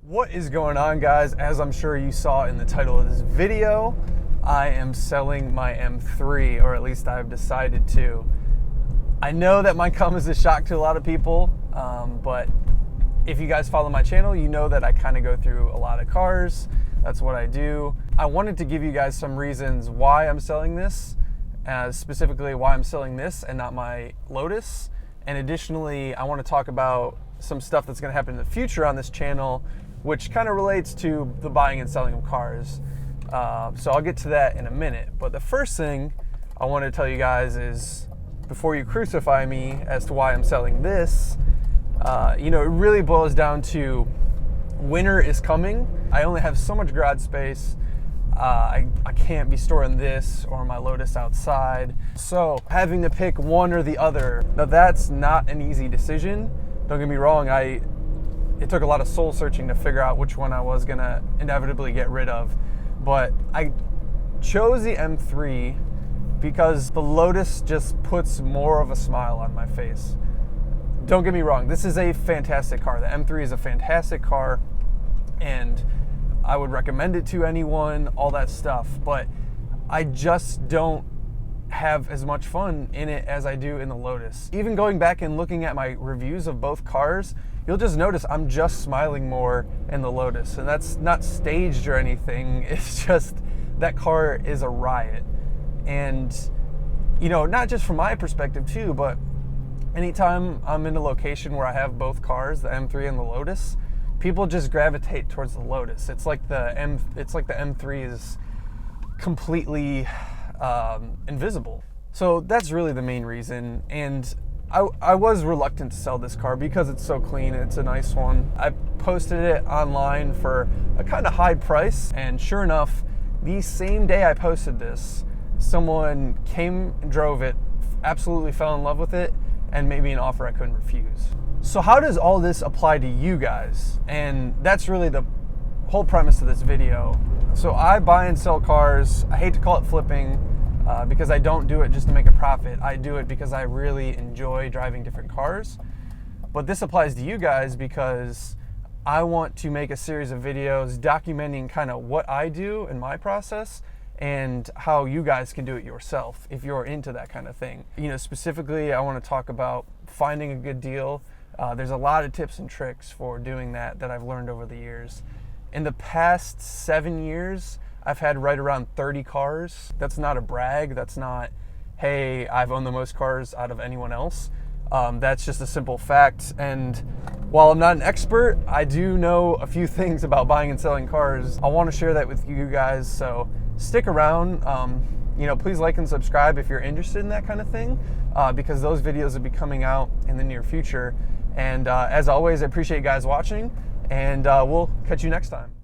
What is going on, guys? As I'm sure you saw in the title of this video, I am selling my M3, or at least I've decided to. I know that might come as a shock to a lot of people, but if you guys follow my channel, you know that I kind of go through a lot of cars. That's what I do. I wanted to give you guys some reasons why I'm selling this, specifically why I'm selling this and not my Lotus. And additionally, I want to talk about some stuff that's going to happen in the future on this channel, which kind of relates to the buying and selling of cars. So I'll get to that in a minute. But the first thing I want to tell you guys is, before you crucify me as to why I'm selling this, it really boils down to winter is coming. I only have so much garage space. I can't be storing this or my Lotus outside. So having to pick one or the other, now that's not an easy decision. Don't get me wrong, it took a lot of soul searching to figure out which one I was gonna inevitably get rid of. But I chose the M3 because the Lotus just puts more of a smile on my face. Don't get me wrong, this is a fantastic car. The M3 is a fantastic car, and I would recommend it to anyone, all that stuff, but I just don't have as much fun in it as I do in the Lotus. Even going back and looking at my reviews of both cars, you'll just notice I'm just smiling more in the Lotus, and that's not staged or anything. It's just that car is a riot. And not just from my perspective too, but anytime I'm in a location where I have both cars, the M3 and the Lotus, people just gravitate towards the Lotus. It's like the M3 is completely invisible. So that's really the main reason. And I was reluctant to sell this car because it's so clean. It's a nice one. I posted it online for a kind of high price, and sure enough, the same day I posted this, someone came and drove it, absolutely fell in love with it, and made me an offer I couldn't refuse. So how does all this apply to you guys? And that's really the whole premise of this video. So I buy and sell cars. I hate to call it flipping because I don't do it just to make a profit. I do it because I really enjoy driving different cars. But this applies to you guys because I want to make a series of videos documenting kind of what I do in my process and how you guys can do it yourself if you're into that kind of thing. Specifically, I want to talk about finding a good deal. There's a lot of tips and tricks for doing that I've learned over the years. In the past 7 years, I've had right around 30 cars. That's not a brag. That's not, hey, I've owned the most cars out of anyone else. That's just a simple fact. And while I'm not an expert, I do know a few things about buying and selling cars. I want to share that with you guys, so stick around. Please like and subscribe if you're interested in that kind of thing, because those videos will be coming out in the near future. And as always, I appreciate you guys watching, and we'll catch you next time.